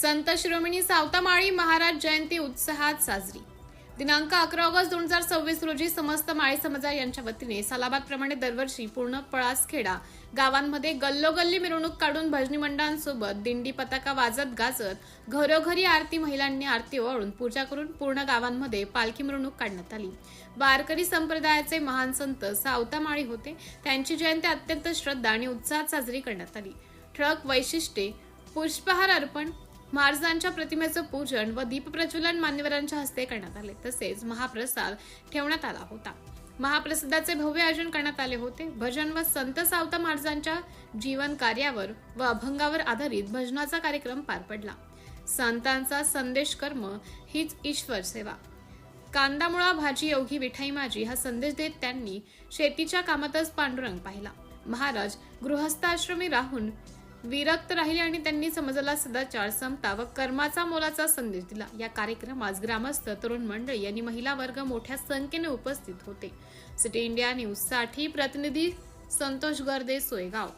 संत शिरोमणी सावतामाळी महाराज जयंती उत्साहात साजरी। दिनांक 11 ऑगस्ट 2026 रोजी समस्त माळी समाज यांच्या वतीने सालाबादप्रमाणे दरवर्षी पूर्ण पळासखेडा गावांमध्ये गल्लोगल्ली मिरवणूक काढून भजनी मंडळांसोबत दिंडी पताका वाजत गाजत घरोघरी आरती, महिलांनी आरती ओवाळून पूजा करून पूर्ण गावांमध्ये पालखी मिरवणूक काढण्यात आली। वारकरी संप्रदायाचे महान संत सावतामाळी होते। त्यांची जयंती अत्यंत श्रद्धा आणि उत्साहात साजरी करण्यात आली। ठळक वैशिष्ट्ये: पुष्पहार अर्पण, महाराजांच्या प्रतिमेचं पूजन व दीप प्रज्वलन मान्यवरांच्या हस्ते करण्यात आले। तसेच महाप्रसाद ठेवण्यात आला होता। महाप्रसादाचे भव्य आयोजन करण्यात आले होते। भजन व संत सावता महाराजांच्या जीवन कार्यावर व अभंगावर आधारित भजनाचा कार्यक्रम पार पडला। संतांचा संदेश कर्म हीच ईश्वर सेवा, कांदामुळा भाजी योगी विठाई माझी हा संदेश देत त्यांनी शेतीच्या कामातच पांडुरंग पाहिला। महाराज गृहस्थाश्रमी राहून विरक्त राहिले आणि त्यांनी समाजाला सदाचार, समता व कर्माचा मोलाचा संदेश दिला। या कार्यक्रमास ग्रामस्थ, तरुण मंडळी आणि महिला वर्ग मोठ्या संख्येने उपस्थित होते। सिटी इंडिया न्यूज साठी प्रतिनिधी संतोष गर्दे, सोयगाव।